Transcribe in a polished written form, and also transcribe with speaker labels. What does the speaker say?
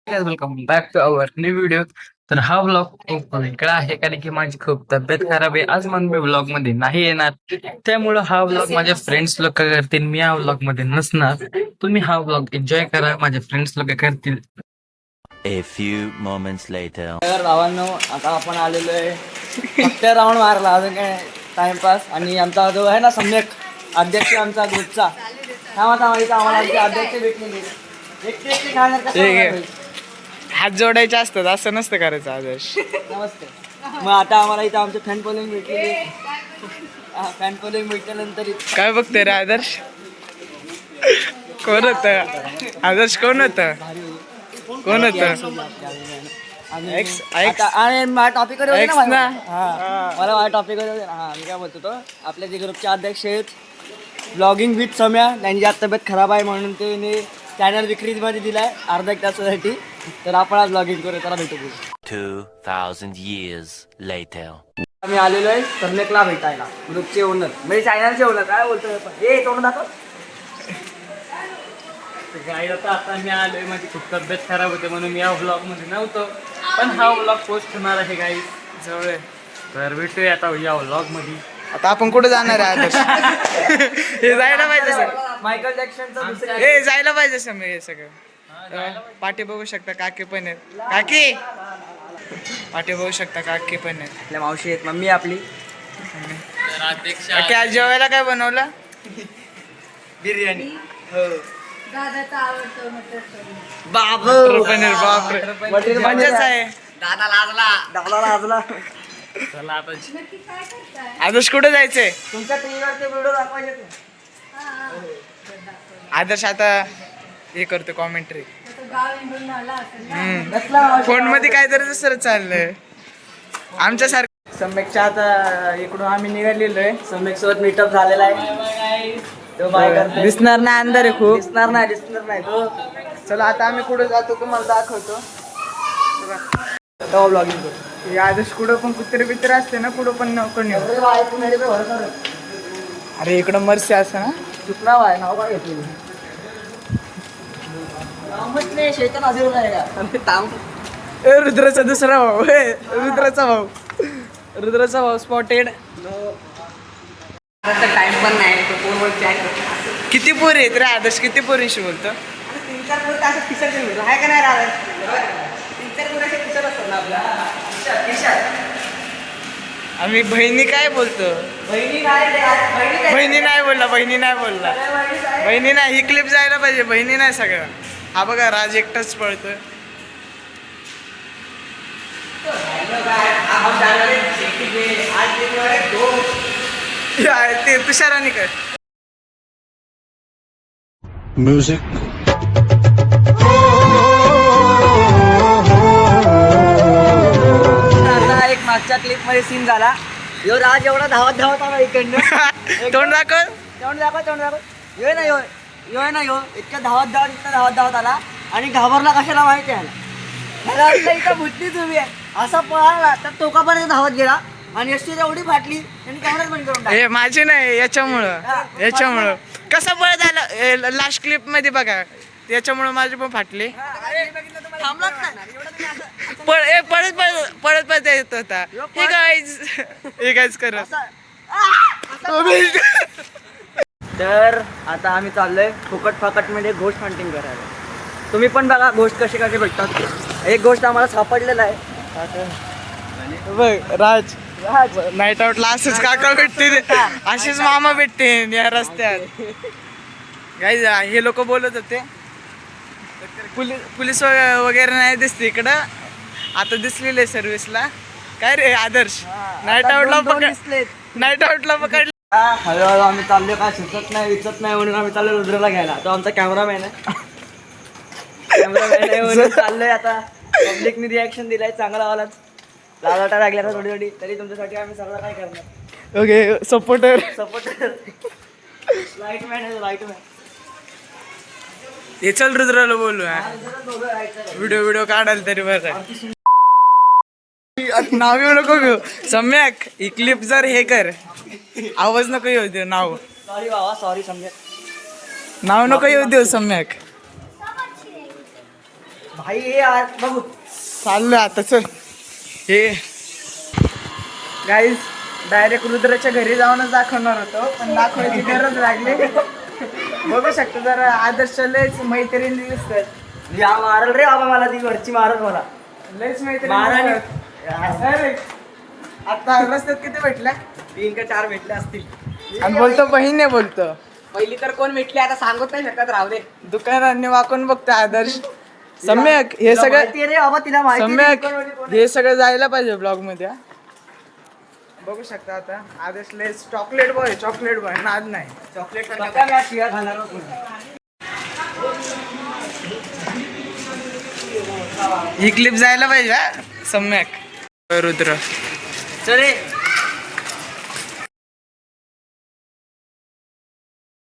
Speaker 1: Welcome back to our new video. तर हा vlog खूप वेगळा आहे कारण की माझी खूप तब्येत खराब आहे. आज मग मी व्लॉग मध्ये नाही येणार, त्यामुळं हा व्लॉग माझ्या फ्रेंड्स लोक करतील. मी या व्लॉग मध्ये नसणार. तुम्ही हा व्लॉग एन्जॉय करा, माझे फ्रेंड्स लोक करतील.
Speaker 2: A few moments later.
Speaker 3: तर भावांनो, आता आपण आलेलो आहे फक्त राऊंड मारला, अजून काय टाइमपास. आणि आमचा जो आहे ना सम्यक अध्यक्ष आमचा ग्रुपचा, हा आता आम्हाला आमचे अध्यक्ष भेटलेले. एकटे खाणार कसं.
Speaker 4: हात जोडायचे असतात, असं नसतं करायचं आदर्श.
Speaker 3: नमस्ते. मग आता आम्हाला इथं आमचे फॅन फॉलोइंग भेटलेली. फॅन फॉलोइंग भेटल्यानंतर
Speaker 4: काय बघतोय रे आदर्श? कोण होत आदर्श? कोण होत? कोण होत? X.
Speaker 3: आणि माझ्या टॉपिकवर होते
Speaker 4: X
Speaker 3: ना
Speaker 4: ना?
Speaker 3: मला माझ्या टॉपिकवर होते ना. मी काय बोलतो, तो आपल्या जे ग्रुपचे अध्यक्ष आहेत ब्लॉगिंग विथ सम्या, त्यांची आज तब्येत खराब आहे म्हणून ते चॅनल विक्रीमध्ये दिलाय अर्धा एक तासासाठी. तर आपण आज ब्लॉगिंग करू, त्याला भेटू.
Speaker 2: 2000 years later.
Speaker 3: आम्ही आलेलो आहे सम्यकला भेटायला, ग्रुपचे ओनर म्हणजे चॅनलचे ओनर. काय बोलतोय हे तोंड दाखव.
Speaker 1: गाईड आता मी आलोय, माझी खूप तब्येत खराब होते म्हणून मी या व्लॉग मध्ये नव्हतो, पण हा व्लॉग पोस्ट होणार आहे गाईड
Speaker 4: जवळ आहे.
Speaker 1: तर भेटूया आता या व्लॉग मध्ये.
Speaker 4: आता आपण कुठे जाणार आहे आदर्श? हे जायला पाहिजे सगळं.
Speaker 3: मायकल जॅक्सनचं दुसरं
Speaker 4: हे जायला पाहिजे समय हे सगळं. पाठी बघू शकता, काकी पण आहेत. काकी पाठी बघू शकता, काकी पण आहेत.
Speaker 3: आपल्या मावशी आहेत, मम्मी आपली.
Speaker 4: काकी आज जेवायला काय बनवलं?
Speaker 3: बिर्याणी.
Speaker 5: दादाचा आवडतो मटर
Speaker 4: मटर पनीर. बापरे,
Speaker 3: मटेरियल
Speaker 4: मजाच आहे.
Speaker 3: दादा लाजला.
Speaker 1: चला आता
Speaker 5: नक्की काय करताय?
Speaker 4: आदर्श कुठे जायचंय?
Speaker 3: तुमच्या टीव्हीवरचे व्हिडिओ दाखवायचे ते.
Speaker 4: आदर्श आता हे करतो कॉमेंट्री.
Speaker 5: आता गाव इंडून आला असेल ना.
Speaker 3: कसला मावशी?
Speaker 4: फोन मध्ये काहीतरी दुसरं चाललंय आमच्या सारखं.
Speaker 3: सम्यकच्या आता इकडून आम्ही निघालेलो आहे. सम्यक सोबत मीटअप झालेला आहे. तो बाय करतोय.
Speaker 4: दिसणार नाही, अंधार आहे खूप.
Speaker 3: दिसणार नाही तो.
Speaker 4: चला आता आम्ही कुठे जातो तुम्हाला दाखवतो.
Speaker 3: तो ब्लॉगिंग करतो.
Speaker 4: हे आदर्श कुठं पण कुत्रे बित्रे असते ना, कुठं पण कोण येऊ. अरे इकडं मरसे असं ना.
Speaker 3: नाव आहे, नाव काय घेतलेलं नाही. शैतान असेल नाही का?
Speaker 4: ए, रुद्राचा दुसरा भाऊ. रुद्राचा भाऊ स्पॉटेड.
Speaker 3: टाइम पण नाही, तो फोनवर चॅट करतो.
Speaker 4: किती पोरी आहेत रे आदर्श? किती पोरींशी बोलतो?
Speaker 3: 3-4 पोरं असं खिशात ठेवलं आहे का नाही राहत? 3-4 पोरं असे खिशात असतात ना आपल्या. खिशात.
Speaker 4: आम्ही बहिणी काय बोलतो?
Speaker 3: बहिणी नाही रे,
Speaker 4: बहिणी नाही बोलला.
Speaker 3: बहिणी आहे.
Speaker 4: बहिणी नाही. ही क्लिप जायला पाहिजे. बहिणी नाही सगळं. हा बघा, राज एकटाच पळतोय. ते तुषाराने कर.
Speaker 6: Music.
Speaker 3: आता एक मागच्या क्लिप मध्ये सीन झाला. यो राज एवढा धावत आला इकडनं.
Speaker 4: तोंड दाखव.
Speaker 3: तोंड दाखव. यो ना यो इतकं धावत आला आणि घाबरला कशाला माहिती आहे ह्याला वाटलं इथं भुटली तुम्ही आहे. असा पळाला तर टोकापर्यंत धावत गेला आणि एसटी एवढी फाटली त्यांनी कॅमेरा बंद करून टाकला.
Speaker 4: हे माझी नाही, याच्यामुळं कसं पळ झालं लास्ट क्लिप मध्ये बघा. याच्यामुळं माझी पण फाटली.
Speaker 3: थांबलाच नाही. एवढं तुम्ही असं-
Speaker 4: पळत येत होता. हे गाईज कर.
Speaker 3: तर आता आम्ही चाललोय फुकट फाकट मध्ये घोस्ट हंटिंग करायला. तुम्ही पण बघा घोस्ट कसे भेटतात. एक गोष्ट आम्हाला सापडलेला आहे.
Speaker 4: बघ राज, नाईट आउटला असेच काका भेटते, असेच मामा भेटते या रस्त्यात. गाईज हे लोक बोलत होते पोलीस वगैरे नाही दिसते इकडं. आता दिसलेले सर्व्हिसला. काय रे आदर्श? नाईट आउटला पकडलं.
Speaker 3: हळूहळू आम्ही चाललोय, काय सुचत नाही विचत नाही म्हणून आम्ही चाललोय रुद्रला घ्यायला. तो आमचा कॅमेरामॅन आहे. म्हणून चाललोय. आता पब्लिकने रिॲक्शन दिलाय चांगला आला. लालटा लागल्या ना थोडी तरी तुमच्यासाठी आम्ही सगळं काय करणार.
Speaker 4: Okay, supporter.
Speaker 3: लाईटमॅन आहे, लाईटमॅन.
Speaker 4: हे चल रुद्राला बोलू. व्हिडिओ काढायला तरी बरं. नाव येऊ नको घेऊ. सम्यक ही क्लिप जर हे कर, आवाज नको येऊ दे. नाव
Speaker 3: सॉरी बाबा, सॉरी समजा.
Speaker 4: नाव नको येऊ देऊ सम्यक.
Speaker 3: भाई हे आज बघू
Speaker 4: चाललोय आता चल. हे गाईज डायरेक्ट रुद्राच्या घरी जाऊनच दाखवणार होतो पण दाखवायची गरज लागली. बघू शकतो जरा आदर्श लयच मैत्रिणी दिसतात.
Speaker 3: या मारल रे बाबा मला ती घरची मारल मला
Speaker 4: लयच
Speaker 3: महाराणी.
Speaker 4: मैत्रिणी. अरे, आता रस्त्यात किती भेटल्या
Speaker 3: 3 का 4 भेटले असतील.
Speaker 4: आणि बोलतो बहीण आहे बोलतो.
Speaker 3: पहिली तर कोण भेटली आता सांगत नाही शकत राहू दे.
Speaker 4: दुकानांनी वाकून बघतो आदर्श. सम्यक हे सगळं
Speaker 3: माहिती रे बाबा तिला माहिती
Speaker 4: सम्यक
Speaker 3: दुकानवाली कोण आहे.
Speaker 4: हे सगळं जायला पाहिजे ब्लॉग मध्ये हा. बघू शकता आता आदर्श लेस चॉकलेट बॉय नाद नाही.
Speaker 3: चॉकलेट बघा मी शिया खाणार होतो.
Speaker 4: ही क्लिप जायला पाहिजे हा. सम्यक रुद्र
Speaker 3: चल रे